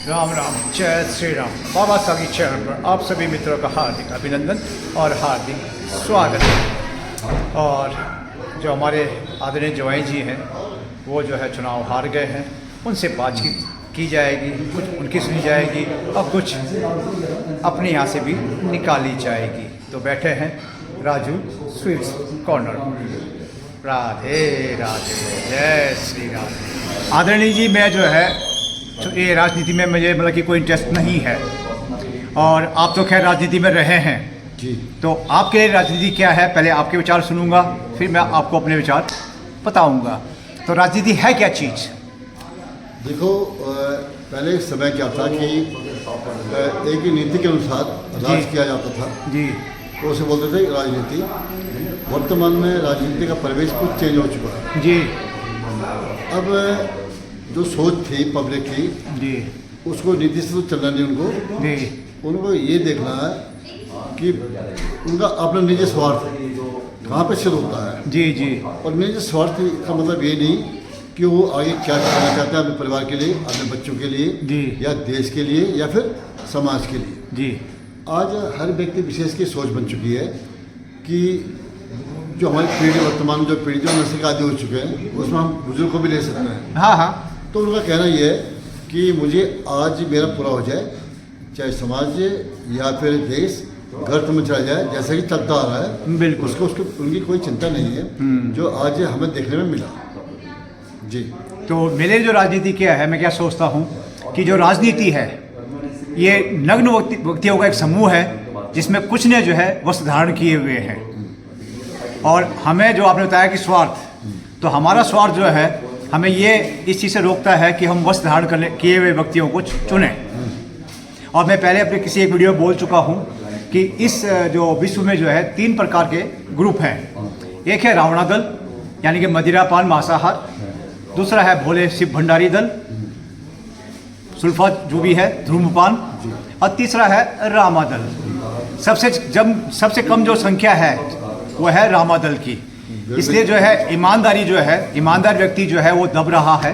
राम राम, जय श्री राम। बाबा सागी चैनल पर आप सभी मित्रों का हार्दिक अभिनंदन और हार्दिक स्वागत है। और जो हमारे आदरणीय जवाई जी हैं वो जो है चुनाव हार गए हैं, उनसे बातचीत की जाएगी, कुछ उनकी सुनी जाएगी और कुछ अपने यहाँ से भी निकाली जाएगी। तो बैठे हैं राजू स्वीट्स कॉर्नर। राधे राधे, जय श्री राम। आदरणीय जी, मैं जो है तो ये राजनीति में मुझे मतलब कि कोई इंटरेस्ट नहीं है, और आप तो खैर राजनीति में रहे हैं जी। तो आपके लिए राजनीति क्या है, पहले आपके विचार सुनूंगा, फिर मैं आपको अपने विचार बताऊंगा। तो राजनीति है क्या चीज़? देखो, पहले समय क्या था कि एक ही नीति के अनुसार राज किया जाता था जी। तो उसे बोलते थे राजनीति। वर्तमान में राजनीति का परिवेश कुछ चेंज हो चुका है जी। अब जो सोच थी पब्लिक की जी। उसको नीति से तो चलना नहीं, उनको ये देखना है कि उनका अपना निजी स्वार्थ कहाँ पे सिद्ध होता है। जी जी। और निजी स्वार्थ का मतलब ये नहीं कि वो आगे क्या करना चाहते हैं अपने परिवार के लिए, अपने बच्चों के लिए जी। या देश के लिए या फिर समाज के लिए जी। आज हर व्यक्ति विशेष की सोच बन चुकी है कि जो हमारी पीढ़ी, वर्तमान जो पीढ़ी जो नशे के आदि हो चुके हैं, उसमें हम बुजुर्ग को भी ले सकते हैं। हाँ हाँ। तो उनका कहना ये है कि मुझे आज मेरा पूरा हो जाए, चाहे समाज या फिर देश गर्त में चला जाए जैसा कि चलता आ रहा है, बिल्कुल। उसको उनकी कोई चिंता नहीं है जो आज हमें देखने में मिला। जी। तो मेरे जो राजनीति क्या है, मैं क्या सोचता हूँ कि जो राजनीति है ये नग्न व्यक्तियों का एक समूह है जिसमें कुछ ने जो है वस्त्र धारण किए हुए हैं, और हमें जो आपने बताया कि स्वार्थ, तो हमारा स्वार्थ जो है हमें ये इस चीज़ से रोकता है कि हम वस्त्र धारण करने किए हुए व्यक्तियों को चुनें। और मैं पहले अपने किसी एक वीडियो में बोल चुका हूँ कि इस जो विश्व में जो है 3 प्रकार के ग्रुप हैं। एक है रावणा दल, यानी कि मदिरापान मांसाहार। दूसरा है भोले शिव भंडारी दल, सुल्फा जो भी है धूम्रपान। और तीसरा है रामा दल। सबसे कम जो संख्या है वो है रामा दल की। इसलिए जो है ईमानदारी जो है, ईमानदार व्यक्ति जो है वो दब रहा है,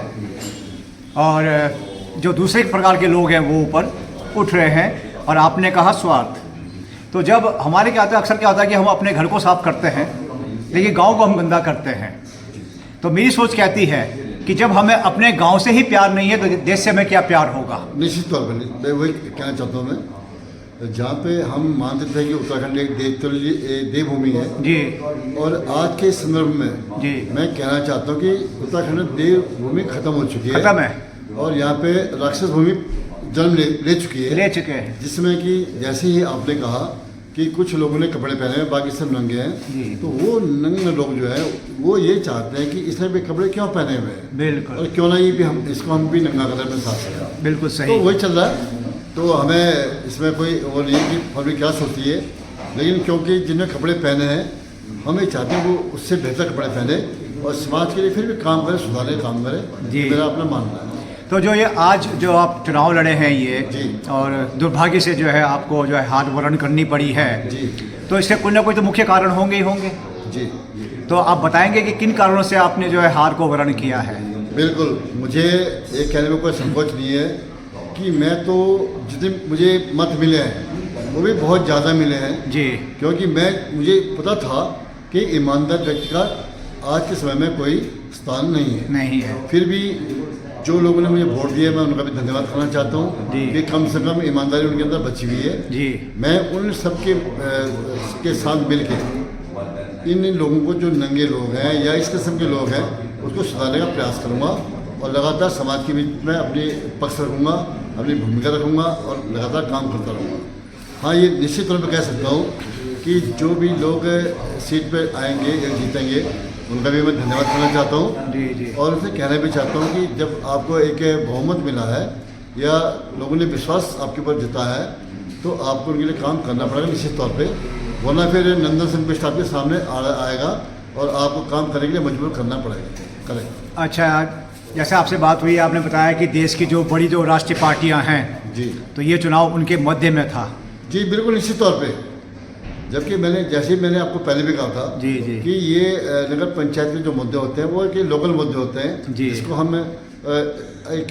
और जो दूसरे प्रकार के लोग हैं वो ऊपर उठ रहे हैं। और आपने कहा स्वार्थ, तो जब हमारे क्या होता है, अक्सर क्या होता है कि हम अपने घर को साफ करते हैं लेकिन गांव को हम गंदा करते हैं। तो मेरी सोच कहती है कि जब हमें अपने गांव से ही प्यार नहीं है तो देश से हमें क्या प्यार होगा। निश्चित तौर पर मैं वही कहना चाहता हूँ। मैं जहाँ पे हम मानते थे कि उत्तराखंड एक देवभूमि है जी, और आज के संदर्भ में जी मैं कहना चाहता हूँ कि उत्तराखंड देवभूमि खत्म हो चुकी है, खत्म है, और यहाँ पे राक्षस भूमि जन्म ले चुके हैं, जिसमें कि जैसे ही आपने कहा कि कुछ लोगों ने कपड़े पहने हैं, बाकी सब नंगे हैं, तो वो नंगे लोग जो है वो ये चाहते हैं कि इसने भी कपड़े क्यों पहने हुए हैं, बिल्कुल, और क्यों नहीं भी हम भी नंगा कलर में साथ हैं। बिल्कुल सही। तो वही चल रहा है। तो हमें इसमें कोई वो नहीं है कि पब्लिक क्या सोचती है, लेकिन क्योंकि जिन्हें कपड़े पहने हैं हम ये चाहते हैं वो उससे बेहतर कपड़े पहने और समाज के लिए फिर भी काम करें, सुधारने काम करें। जी। मेरा अपना मानना है। तो जो ये आज जो आप चुनाव लड़े हैं ये जी। और दुर्भाग्य से जो है आपको जो है हार वरण करनी पड़ी है जी। तो इसके कोई ना कोई तो मुख्य कारण होंगे ही होंगे। जी। तो आप बताएंगे कि किन कारणों से आपने जो है हार को वरण किया है? बिल्कुल, मुझे ये कहने में कोई संकोच नहीं है कि मैं तो जितने मुझे मत मिले हैं वो भी बहुत ज़्यादा मिले हैं जी, क्योंकि मुझे पता था कि ईमानदार व्यक्ति का आज के समय में कोई स्थान नहीं है। फिर भी जो लोगों ने मुझे वोट दिया मैं उनका भी धन्यवाद करना चाहता हूँ कि कम से कम ईमानदारी उनके अंदर बची हुई है जी। मैं उन सब के साथ मिल के इन लोगों को, जो नंगे लोग हैं या इस किस्म के लोग हैं, उसको सुधारने का प्रयास करूँगा और लगातार समाज के बीच में अपने पक्ष रखूँगा, अपनी भूमिका रखूँगा और लगातार काम करता रहूँगा। हाँ, ये निश्चित तौर पर कह सकता हूँ कि जो भी लोग सीट पर आएंगे या जीतेंगे उनका भी मैं धन्यवाद करना चाहता हूँ जी जी। और उनसे कहना भी चाहता हूँ कि जब आपको एक बहुमत मिला है या लोगों ने विश्वास आपके ऊपर जताया है तो आपको उनके लिए काम करना पड़ेगा निश्चित तौर पे, वरना फिर नंदन सिंह बिष्ट आपके सामने आएगा और आपको काम करने के लिए मजबूर करना पड़ेगा। करेक्ट। अच्छा, जैसे आपसे बात हुई, आपने बताया कि देश की जो बड़ी जो राष्ट्रीय पार्टियां हैं जी, तो ये चुनाव उनके मध्य में था। जी बिल्कुल, निश्चित तौर पे। जबकि मैंने आपको पहले भी कहा था जी जी कि ये नगर पंचायत के जो मुद्दे होते हैं वो कि लोकल मुद्दे होते हैं जी। जिसको हम एक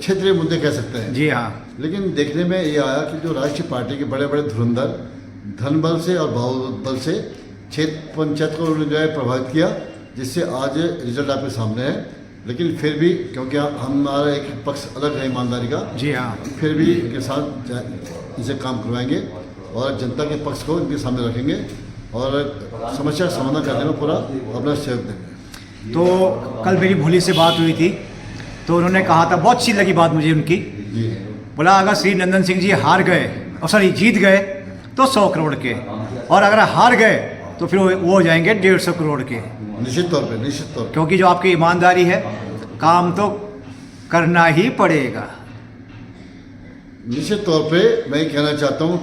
क्षेत्रीय मुद्दे कह सकते हैं। जी हाँ। लेकिन देखने में ये आया कि जो राष्ट्रीय पार्टी के बड़े बड़े धुरंधर धन बल से और बाहुबल से क्षेत्र पंचायत को उन्होंने जो है प्रभावित किया, जिससे आज रिजल्ट आपके सामने है। लेकिन फिर भी क्योंकि हमारा एक पक्ष अलग है ईमानदारी का, जी हाँ। फिर भी इनके साथ इनसे काम करवाएंगे और जनता के पक्ष को इनके सामने रखेंगे और समस्या का समाधान करने में पूरा अपना सहयोग देंगे। तो कल मेरी भोली से बात हुई थी, तो उन्होंने कहा था, बहुत अच्छी लगी बात मुझे उनकी। जी बोला अगर श्री नंदन सिंह जी हार गए, सॉरी जीत गए तो 100 करोड़ के, और अगर हार गए तो फिर वो हो जाएंगे 150 करोड़ के। निश्चित तौर पे, निश्चित तौर पे। क्योंकि जो आपकी ईमानदारी है, काम तो करना ही पड़ेगा। निश्चित तौर पे मैं ये कहना चाहता हूँ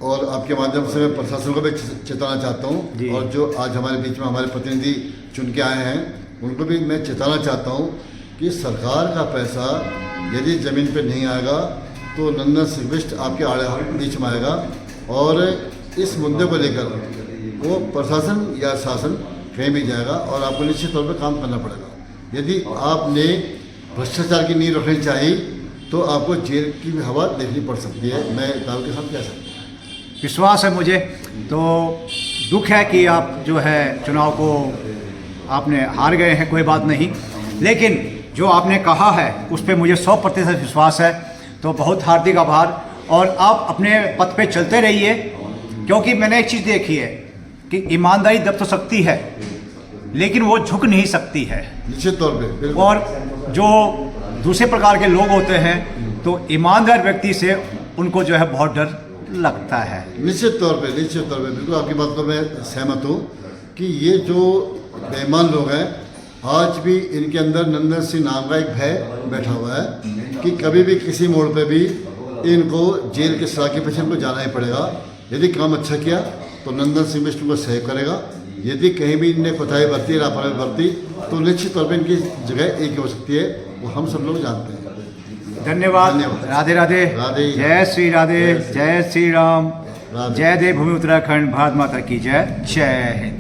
और आपके माध्यम से मैं प्रशासन को भी चेताना चाहता जी। हूँ, और जो आज हमारे बीच में हमारे प्रतिनिधि चुन के आए हैं उनको भी मैं चेताना चाहता हूँ कि सरकार का पैसा यदि ज़मीन पे नहीं आएगा तो नंदन सिंह बिष्ट आपके आड़े बीच में आएगा, और इस मुद्दे को लेकर वो प्रशासन या शासन कहीं भी जाएगा और आपको निश्चित तौर पर काम करना पड़ेगा। यदि आपने भ्रष्टाचार की नींव रखनी चाहिए तो आपको जेल की भी हवा देखनी पड़ सकती है, मैं दावे के साथ कह सकता हूँ। विश्वास है मुझे। तो दुख है कि आप जो है चुनाव को आपने हार गए हैं, कोई बात नहीं, लेकिन जो आपने कहा है उस पर मुझे 100% विश्वास है। तो बहुत हार्दिक आभार, और आप अपने पथ पे चलते रहिए, क्योंकि मैंने एक चीज़ देखी है कि ईमानदारी दब तो सकती है लेकिन वो झुक नहीं सकती है। निश्चित तौर पे बिल्कुल। और जो दूसरे प्रकार के लोग होते हैं तो ईमानदार व्यक्ति से उनको जो है बहुत डर लगता है। निश्चित तौर पे, निश्चित तौर पे बिल्कुल आपकी बात पर मैं सहमत हूँ कि ये जो बेईमान लोग हैं, आज भी इनके अंदर नंदन सिंह नाम का एक भय बैठा हुआ है कि कभी भी किसी मोड़ पे भी इनको जेल के सजा के पीछे इनको जाना ही पड़ेगा। यदि काम अच्छा किया तो नंदन सिंह बिष्ट को सहयोग करेगा, यदि कहीं भी इनने कोताही बरती, लापरवाही बरती, तो निश्चित तौर पर इनकी जगह एक ही हो सकती है, वो हम सब लोग जानते हैं। धन्यवाद। धन्यवाद। राधे राधे। राधे। जय श्री राधे। जय श्री राम। राधे। जय देवभूमि उत्तराखंड। भारत माता की जय। जय हिंद।